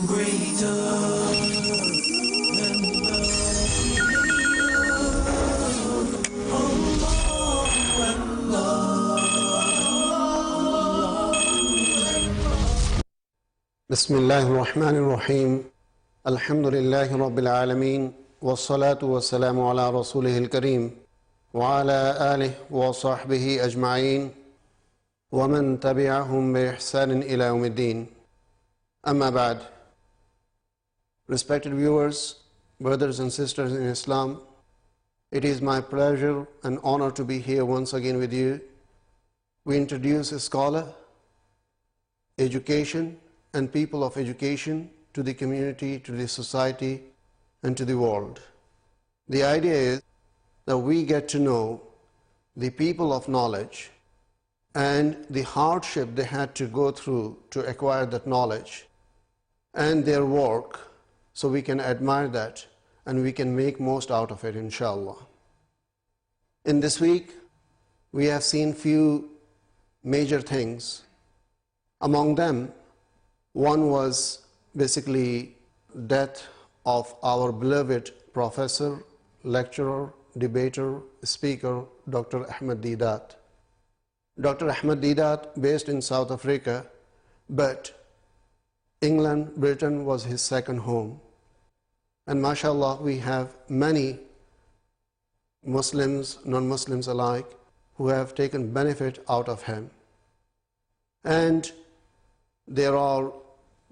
greater than بسم الله الرحمن الرحيم الحمد لله رب العالمين والصلاة والسلام على رسوله الكريم وعلى آله وصحبه أجمعين ومن تبعهم بإحسان إلى يوم الدين. Amma ba'd. Respected viewers, brothers and sisters in Islam, it is my pleasure and honor to be here once again with you. We introduce a scholar, education, and people of education to the community, to the society, and to the world. The idea is that we get to know the people of knowledge and the hardship they had to go through to acquire that knowledge and their work, so we can admire that and we can make most out of it, inshallah. In this week, we have seen few major things. Among them, one was basically death of our beloved professor, lecturer, debater, speaker, Dr. Ahmed Deedat. Dr. Ahmed Deedat, based in South Africa, but England, Britain was his second home. And mashallah, we have many Muslims, non-Muslims alike, who have taken benefit out of him. And there are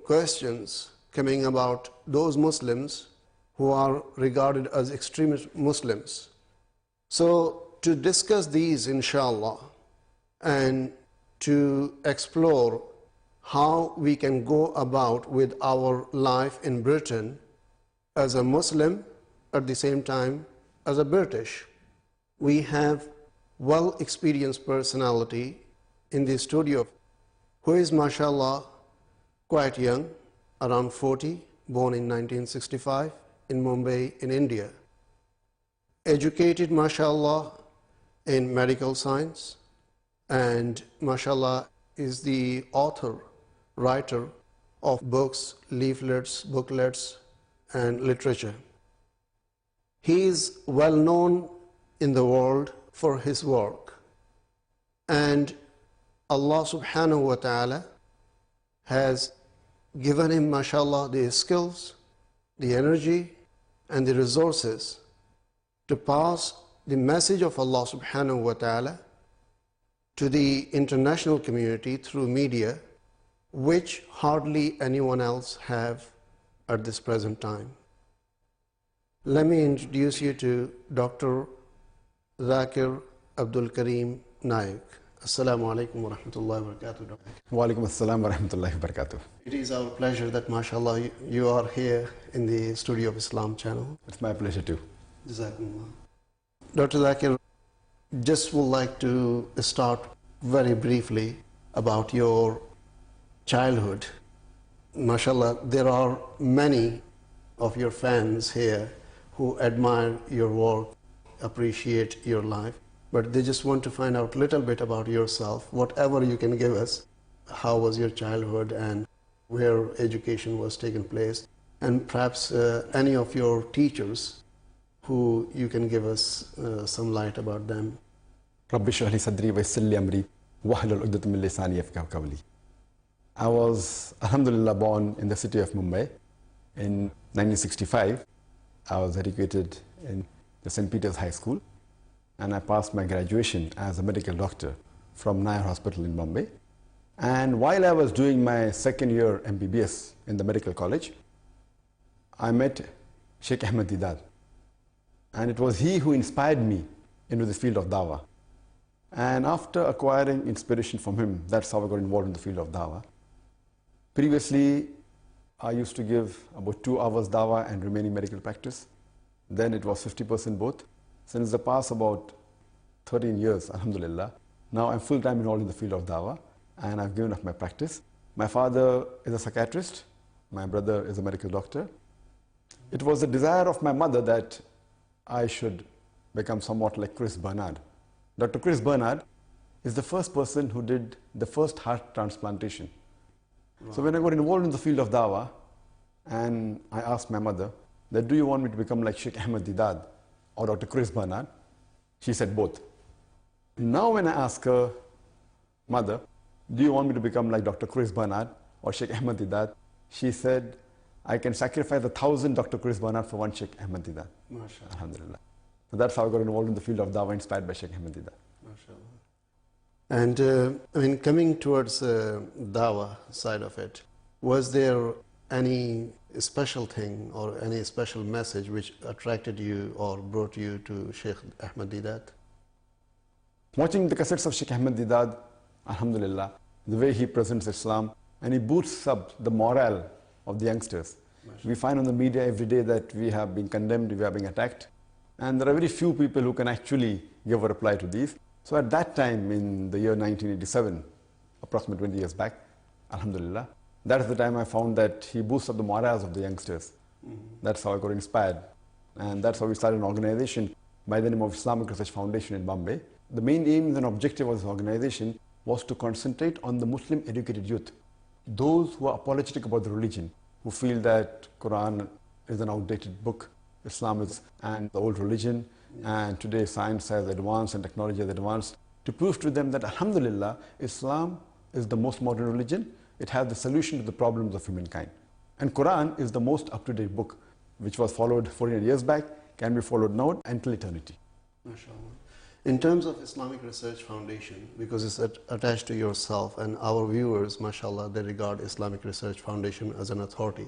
questions coming about those Muslims who are regarded as extremist Muslims. So to discuss these, inshallah, and to explore how we can go about with our life in Britain as a Muslim, at the same time as a British, we have well-experienced personality in the studio who is, mashallah, quite young, around 40, born in 1965 in Mumbai, in India. Educated, mashallah, in medical science, and mashallah is the author, writer of books, leaflets, booklets, and literature. He is well known in the world for his work, and Allah subhanahu wa ta'ala has given him, mashallah, the skills, the energy, and the resources to pass the message of Allah subhanahu wa ta'ala to the international community through media, which hardly anyone else have at this present time. Let me introduce you to Dr. Zakir Abdul Karim Naik. Assalamu alaikum wa rahmatullahi wa barakatuh. Wa alaikum assalam wa rahmatullahi wa barakatuh. It is our pleasure that, mashallah, you are here in the Studio of Islam channel. It's my pleasure too. Jazakumullah. Dr. Zakir, just would like to start very briefly about your childhood. Mashallah, there are many of your fans here who admire your work, appreciate your life, but they just want to find out a little bit about yourself, whatever you can give us. How was your childhood and where education was taking place, and perhaps any of your teachers who you can give us some light about them. Rabbi shrah li sadri wa yassir li amri wahlul 'uqdatam min lisani yafqahu qawli. I was, alhamdulillah, born in the city of Mumbai in 1965. I was educated in the St. Peter's High School, and I passed my graduation as a medical doctor from Naik Hospital in Bombay. And while I was doing my second year MBBS in the medical college, I met Sheikh Ahmed Deedat, and it was he who inspired me into the field of Dawah. And after acquiring inspiration from him, that's how I got involved in the field of Dawah. Previously, I used to give about 2 hours Dawah and remaining medical practice. Then it was 50% both. Since the past about 13 years, alhamdulillah, now I'm full-time involved in the field of Dawah, and I've given up my practice. My father is a psychiatrist. My brother is a medical doctor. It was the desire of my mother that I should become somewhat like Chris Bernard. Dr. Chris Bernard is the first person who did the first heart transplantation. Wow. So when I got involved in the field of Dawah, And I asked my mother, that do you want me to become like Sheikh Ahmed Deedat or Dr. Chris Barnard? She said both. Now when I ask her, mother, do you want me to become like Dr. Chris Barnard or Sheikh Ahmed Deedat? She said, I can sacrifice 1,000 Dr. Chris Barnard for one Sheikh Ahmed Deedat. MashaAllah. Alhamdulillah. So that's how I got involved in the field of Dawah inspired by Sheikh Ahmed Deedat. MashaAllah. And I mean, coming towards Dawah side of it, was there any special thing or any special message which attracted you or brought you to Sheikh Ahmed Deedat? Watching the cassettes of Sheikh Ahmed Deedat, alhamdulillah, the way he presents Islam, and he boosts up the morale of the youngsters. We find on the media every day that we have been condemned, we are being attacked, and there are very few people who can actually give a reply to these. So at that time, in the year 1987, approximately 20 years back, alhamdulillah, that is the time I found that he boosts up the morals of the youngsters. That's how I got inspired. And that's how we started an organization by the name of Islamic Research Foundation in Bombay. The main aim and objective of this organization was to concentrate on the Muslim educated youth, those who are apologetic about the religion, who feel that Qur'an is an outdated book, Islam is an old religion, and today science has advanced and technology has advanced, to prove to them that alhamdulillah, Islam is the most modern religion. It has the solution to the problems of humankind. And Qur'an is the most up-to-date book, which was followed 400 years back, can be followed now until eternity. MashaAllah. In terms of Islamic Research Foundation, because it's attached to yourself and our viewers, mashallah, they regard Islamic Research Foundation as an authority.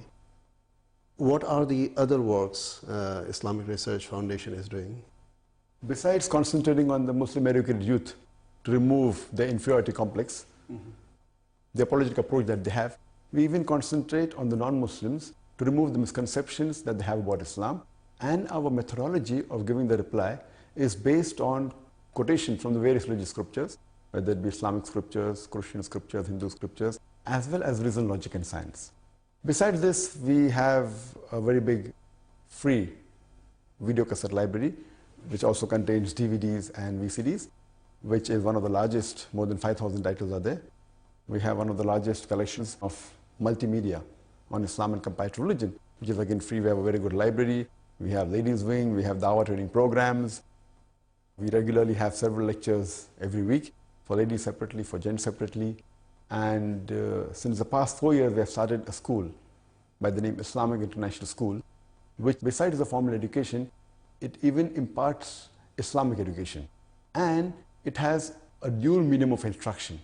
What are the other works Islamic Research Foundation is doing? Besides concentrating on the Muslim educated youth to remove the inferiority complex, the apologetic approach that they have, we even concentrate on the non-Muslims to remove the misconceptions that they have about Islam. And our methodology of giving the reply is based on quotation from the various religious scriptures, whether it be Islamic scriptures, Christian scriptures, Hindu scriptures, as well as reason, logic, and science. Besides this, we have a very big free video cassette library, which also contains DVDs and VCDs, which is one of the largest. More than 5,000 titles are there. We have one of the largest collections of multimedia on Islam and comparative religion, which is again free. We have a very good library. We have ladies wing, we have Dawah training programs. We regularly have several lectures every week, for ladies separately, for gents separately. And since the past 4 years, we have started a school by the name Islamic International School, which besides the formal education, it even imparts Islamic education. And it has a dual medium of instruction,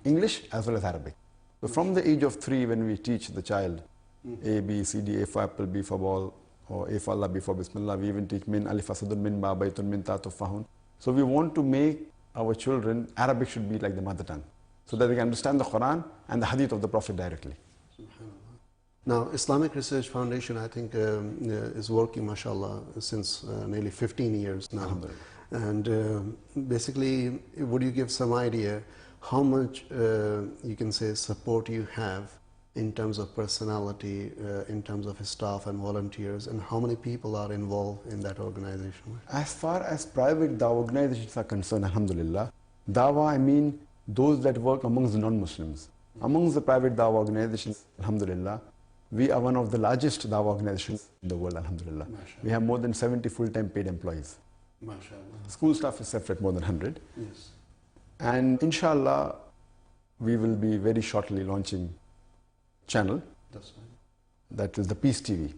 English as well as Arabic. So from the age of 3, when we teach the child A, B, C, D, A for apple, B for ball, or A for Allah, B for Bismillah, we even teach min, alif, asadun, min, ba, baytun, min, ta, tufahun. So we want to make our children, Arabic should be like the mother tongue, so that they can understand the Quran and the hadith of the Prophet directly. Now, Islamic Research Foundation, I think, is working, mashallah, since nearly 15 years now. And basically, would you give some idea how much, you can say, support you have in terms of personality, in terms of staff and volunteers, and how many people are involved in that organization? As far as private Dawah organizations are concerned, alhamdulillah, Dawah, I mean those that work amongst the non-Muslims. Amongst the private Dawah organizations, alhamdulillah, we are one of the largest Dawah organizations in the world, alhamdulillah. MashaAllah. We have more than 70 full-time paid employees. MashaAllah. School staff is separate, more than 100. Yes. And inshallah, we will be very shortly launching channel, That's fine. that is the Peace TV,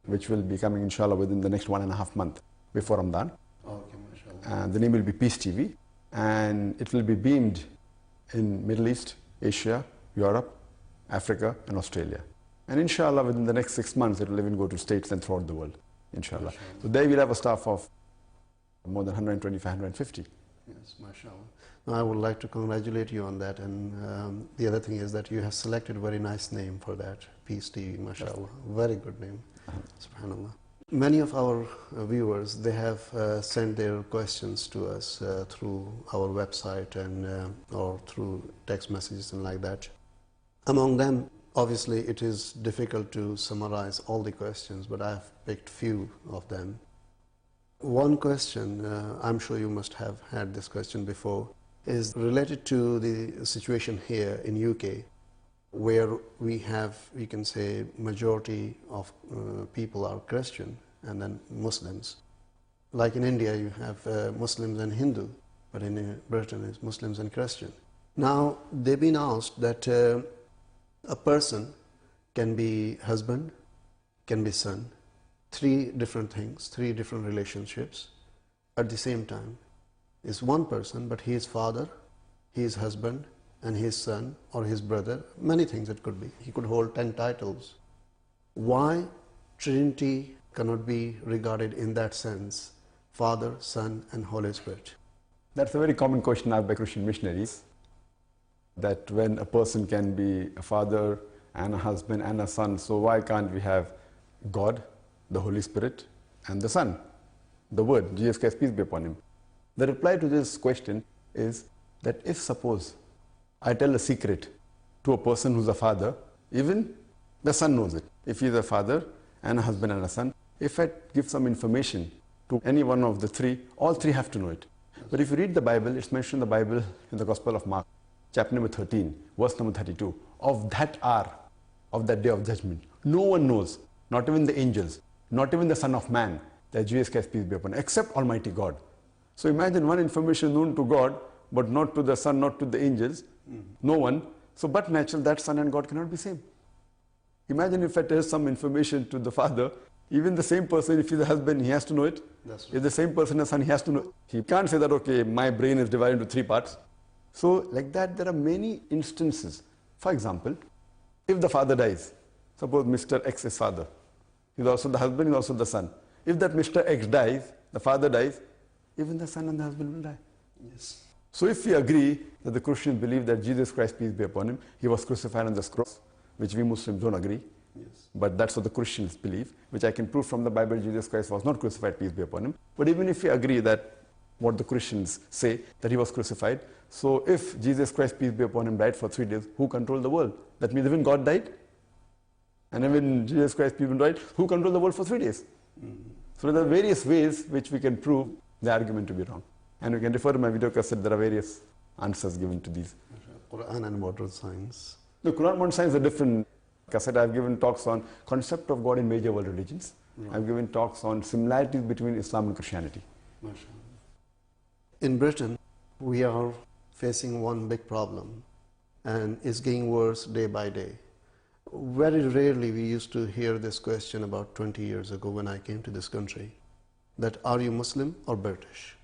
which will be coming inshallah within the next 1.5 months before Ramadan. Okay, mashallah. And the name will be Peace TV, and it will be beamed in Middle East, Asia, Europe, Africa, and Australia. And inshallah, within the next 6 months, it will even go to states and throughout the world, inshallah. MashaAllah. So there we'll have a staff of more than 125, 150. Yes, mashallah. Now, I would like to congratulate you on that. And the other thing is that you have selected a very nice name for that, Peace TV, mashallah. Very good name, subhanallah. Many of our viewers, they have sent their questions to us through our website and or through text messages and like that. Among them, obviously, it is difficult to summarize all the questions, but I've picked few of them. One question, I'm sure you must have had this question before, is related to the situation here in UK. where we can say majority of people are Christian and then Muslims. Like in India, you have Muslims and Hindu, but in Britain it's Muslims and Christian. Now, they've been asked that a person can be husband, can be son, three different things, three different relationships at the same time. Is one person, but he is father, he is husband, and his son or his brother, many things it could be. He could hold 10 titles. Why Trinity cannot be regarded in that sense? Father, Son, and Holy Spirit. That's a very common question asked by Christian missionaries, that when a person can be a father and a husband and a son, so why can't we have God, the Holy Spirit, and the Son, the Word, Jesus Christ, peace be upon him? The reply to this question is that if suppose I tell a secret to a person who's a father, even the son knows it. If he's a father and a husband and a son, if I give some information to any one of the three, all three have to know it. But if you read the Bible, it's mentioned in the Bible in the Gospel of Mark, chapter number 13, verse number 32, of that hour, of that day of judgment, no one knows, not even the angels, not even the Son of Man, that Jesus Christ, peace be upon him, except Almighty God. So imagine one information known to God, but not to the Son, not to the angels, no one. So but natural that Son and God cannot be same. Imagine if I tell some information to the father, even the same person, if he's a husband, he has to know it. That's right. If the same person is a son, he has to know it. He can't say that, okay, my brain is divided into three parts. So like that, there are many instances. For example, if the father dies, suppose Mr. X is father, he's also the husband, he's also the son. If that Mr. X dies, the father dies, even the son and the husband will die. Yes. So if we agree that the Christians believe that Jesus Christ, peace be upon him, he was crucified on the cross, which we Muslims don't agree, Yes. but that's what the Christians believe, which I can prove from the Bible, Jesus Christ was not crucified, peace be upon him. But even if we agree that what the Christians say, that he was crucified, so if Jesus Christ, peace be upon him, died for 3 days, who controlled the world? That means even God died? And even Jesus Christ, peace be upon him, died, who controlled the world for 3 days? So there are various ways which we can prove the argument to be wrong. And we can refer to my video cassette, there are various answers given to these. Qur'an and modern science. The Qur'an modern science is a different cassette. I've given talks on concept of God in major world religions. Right. I've given talks on similarities between Islam and Christianity. In Britain, we are facing one big problem, and it's getting worse day by day. Very rarely we used to hear this question about 20 years ago when I came to this country, that are you Muslim or British?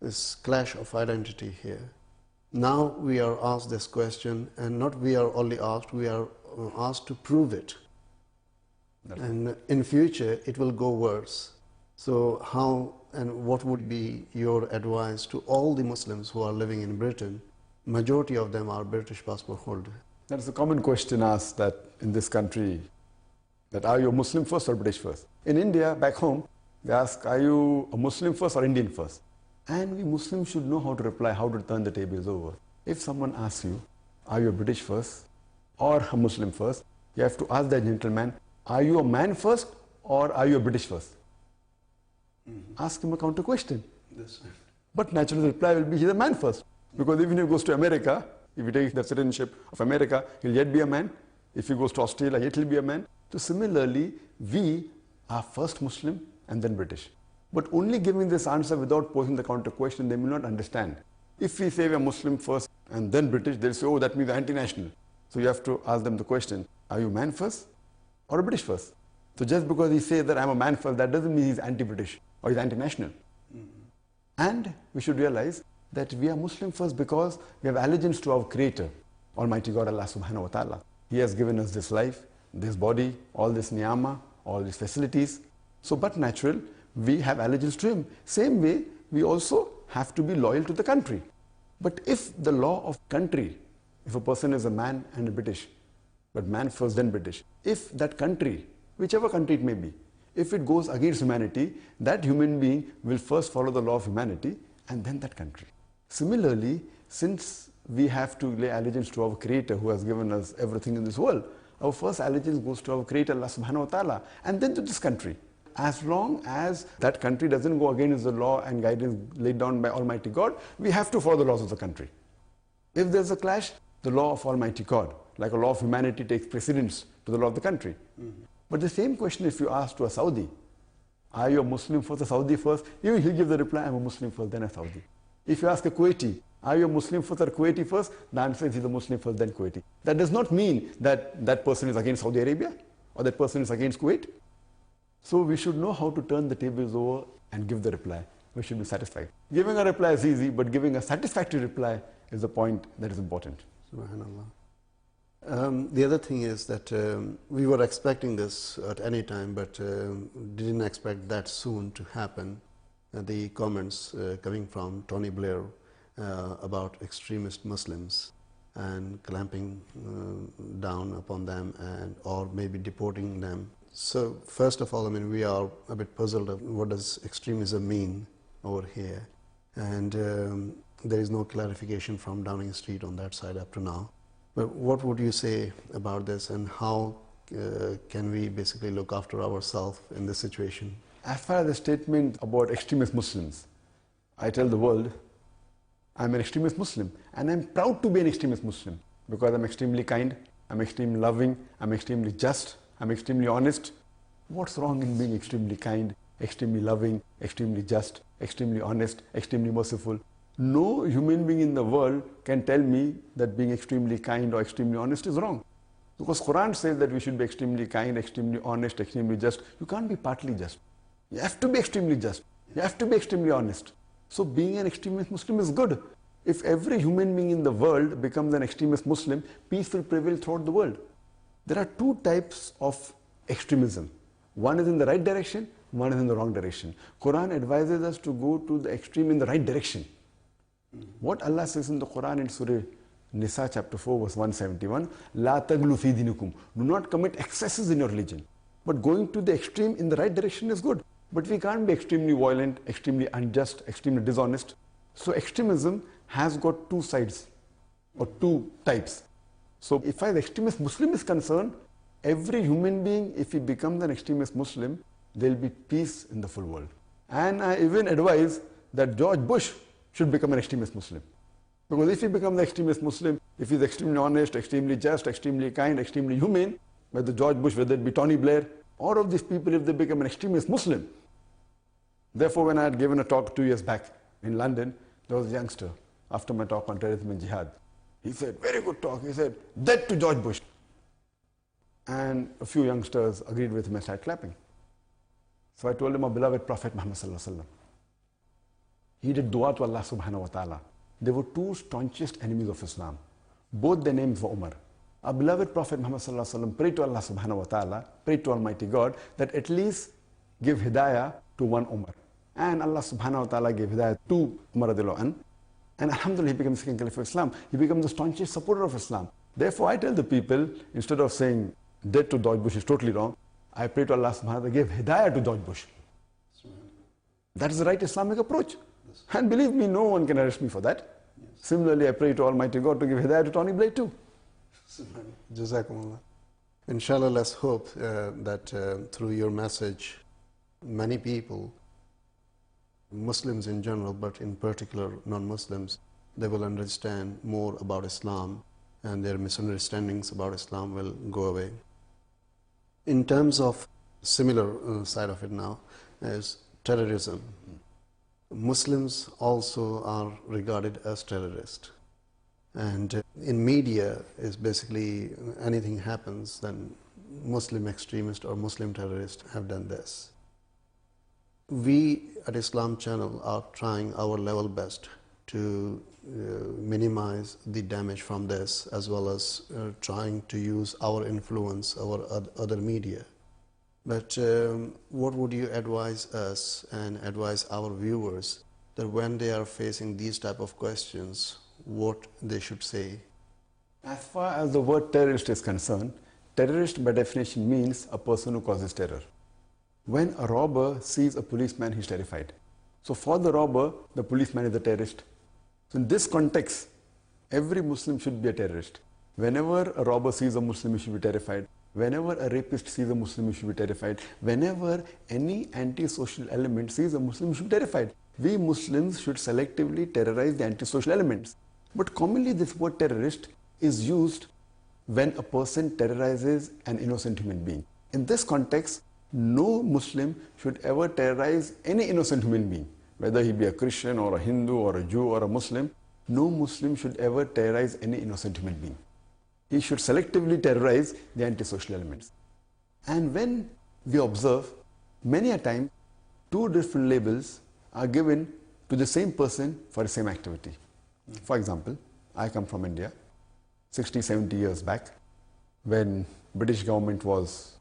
This clash of identity here. Now we are asked this question, and not we are only asked, we are asked to prove it. And in future it will go worse. So how and what would be your advice to all the Muslims who are living in Britain? Majority of them are British passport holders. That's a common question asked that in this country, that are you a Muslim first or British first? In India, back home, they ask, are you a Muslim first or Indian first? And we Muslims should know how to reply, how to turn the tables over. If someone asks you, are you a British first or a Muslim first? You have to ask that gentleman, are you a man first or are you a British first? Ask him a counter question. That's right. But naturally the reply will be, he's a man first. Because even if he goes to America, if he takes the citizenship of America, he'll yet be a man. If he goes to Australia, yet he'll be a man. So similarly, we are first Muslim and then British. But only giving this answer without posing the counter question, they will not understand. If we say we are Muslim first and then British, they'll say, oh, that means anti-national. So you have to ask them the question, are you man first or a British first? So just because he says that I'm a man first, that doesn't mean he's anti-British or he's anti-national. And we should realize that we are Muslim first because we have allegiance to our Creator, Almighty God, Allah subhanahu wa ta'ala. He has given us this life, this body, all this niyama, all these facilities. So but natural, we have allegiance to Him. Same way, we also have to be loyal to the country. But if the law of country, if a person is a man and a British, but man first then British, if that country, whichever country it may be, if it goes against humanity, that human being will first follow the law of humanity and then that country. Similarly, since we have to lay allegiance to our Creator who has given us everything in this world, our first allegiance goes to our Creator, Allah subhanahu wa ta'ala, and then to this country. As long as that country doesn't go against the law and guidance laid down by Almighty God, we have to follow the laws of the country. If there's a clash, the law of Almighty God, like a law of humanity takes precedence to the law of the country. But the same question if you ask to a Saudi, are you a Muslim first, a Saudi first? He'll give the reply, I'm a Muslim first, then a Saudi. If you ask a Kuwaiti, are you a Muslim first or Kuwaiti first? The answer is he's a Muslim first, then Kuwaiti. That does not mean that that person is against Saudi Arabia or that person is against Kuwait. So we should know how to turn the tables over and give the reply. We should be satisfied. Giving a reply is easy, but giving a satisfactory reply is the point that is important. Subhanallah. The other thing is that we were expecting this at any time, but didn't expect that soon to happen. The comments coming from Tony Blair about extremist Muslims and clamping down upon them and or maybe deporting them. So first of all, I mean, we are a bit puzzled of what does extremism mean over here, and there is no clarification from Downing Street on that side up to now. But what would you say about this, and how can we basically look after ourselves in this situation? As far as the statement about extremist Muslims, I tell the world, I'm an extremist Muslim, and I'm proud to be an extremist Muslim because I'm extremely kind, I'm extremely loving, I'm extremely just, I'm extremely honest. What's wrong in being extremely kind, extremely loving, extremely just, extremely honest, extremely merciful? No human being in the world can tell me that being extremely kind or extremely honest is wrong. Because Qur'an says that we should be extremely kind, extremely honest, extremely just. You can't be partly just. You have to be extremely just. You have to be extremely honest. So being an extremist Muslim is good. If every human being in the world becomes an extremist Muslim, peace will prevail throughout the world. There are two types of extremism. One is in the right direction, one is in the wrong direction. Qur'an advises us to go to the extreme in the right direction. What Allah says in the Qur'an in Surah Nisa chapter 4 verse 171, La taglu fi dinikum. Do not commit excesses in your religion. But going to the extreme in the right direction is good. But we can't be extremely violent, extremely unjust, extremely dishonest. So extremism has got two sides or two types. So if an extremist Muslim is concerned, every human being, if he becomes an extremist Muslim, there will be peace in the full world. And I even advise that George Bush should become an extremist Muslim. Because if he becomes an extremist Muslim, if he's extremely honest, extremely just, extremely kind, extremely humane, whether George Bush, whether it be Tony Blair, all of these people, if they become an extremist Muslim. Therefore, when I had given a talk 2 years back in London, there was a youngster, after my talk on terrorism and jihad. He said, very good talk. He said, death to George Bush. And a few youngsters agreed with him and started clapping. So I told him, our beloved Prophet Muhammad sallallahu alaihi wasallam, he did dua to Allah subhanahu wa ta'ala. They were two staunchest enemies of Islam. Both their names were Umar. Our beloved Prophet Muhammad sallallahu alaihi wasallam prayed to Allah subhanahu wa ta'ala, prayed to Almighty God, that at least give hidayah to one Umar. And Allah subhanahu wa ta'ala gave hidayah to Umar radiallahu anh. And alhamdulillah, he became the second caliph of Islam. He became the staunchest supporter of Islam. Therefore, I tell the people, instead of saying death to George Bush is totally wrong, I pray to Allah subhanahu wa ta'ala, give hidayah to George Bush. That is the right Islamic approach. And believe me, no one can arrest me for that. Similarly, I pray to Almighty God to give hidayah to Tony Blair too. Jazakumullah. Inshallah, let's hope that through your message, many people, Muslims in general, but in particular non-Muslims, they will understand more about Islam and their misunderstandings about Islam will go away. In terms of similar side of it now is terrorism. Muslims also are regarded as terrorists. And in media is basically anything happens, then Muslim extremist or Muslim terrorist have done this. We at Islam Channel are trying our level best to minimize the damage from this, as well as trying to use our influence, our other media. But what would you advise us and advise our viewers that when they are facing these type of questions, what they should say? As far as the word terrorist is concerned, terrorist by definition means a person who causes terror. When a robber sees a policeman, he's terrified. So for the robber, the policeman is a terrorist. So in this context, every Muslim should be a terrorist. Whenever a robber sees a Muslim, he should be terrified. Whenever a rapist sees a Muslim, he should be terrified. Whenever any antisocial element sees a Muslim, he should be terrified. We Muslims should selectively terrorize the antisocial elements. But commonly this word terrorist is used when a person terrorizes an innocent human being. In this context, no Muslim should ever terrorize any innocent human being, whether he be a Christian or a Hindu or a Jew or a Muslim. No Muslim should ever terrorize any innocent human being. He should selectively terrorize the antisocial elements. And when we observe, many a time, two different labels are given to the same person for the same activity. For example, I come from India, 60, 70 years back, when British government was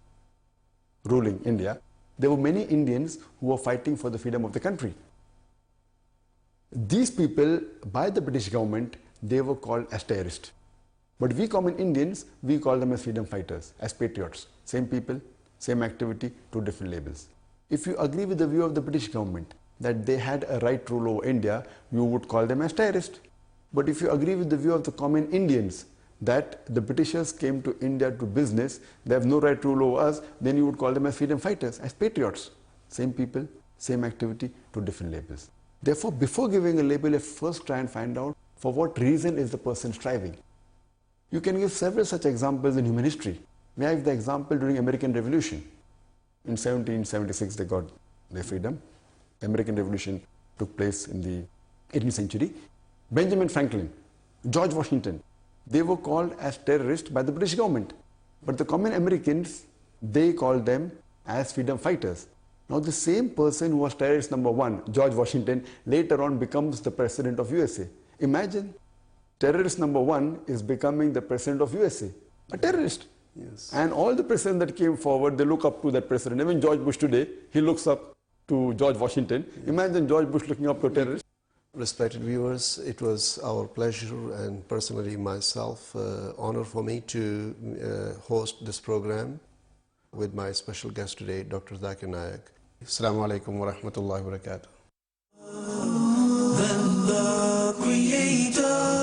ruling India. There were many Indians who were fighting for the freedom of the country. These people, by the British government, they were called as terrorists. But we common Indians, we call them as freedom fighters, as patriots. Same people, same activity, two different labels. If you agree with the view of the British government that they had a right rule over India, you would call them as terrorists. But if you agree with the view of the common Indians that the Britishers came to India to business, they have no right to rule over us, then you would call them as freedom fighters, as patriots. Same people, same activity, two different labels. Therefore, before giving a label, let's first try and find out for what reason is the person striving. You can give several such examples in human history. May I give the example during American Revolution? In 1776, they got their freedom. The American Revolution took place in the 18th century. Benjamin Franklin, George Washington, they were called as terrorists by the British government. But the common Americans, they called them as freedom fighters. Now the same person who was terrorist number one, George Washington, later on becomes the president of USA. Imagine, terrorist number one is becoming the president of USA, a terrorist. Yes. And all the presidents that came forward, they look up to that president. Even George Bush today, he looks up to George Washington. Yes. Imagine George Bush looking up to a terrorist. Respected viewers, it was our pleasure and personally myself, honor for me to host this program with my special guest today, Dr. Zakir Naik. Assalamu alaikum wa rahmatullahi wa barakatuh. Then the Creator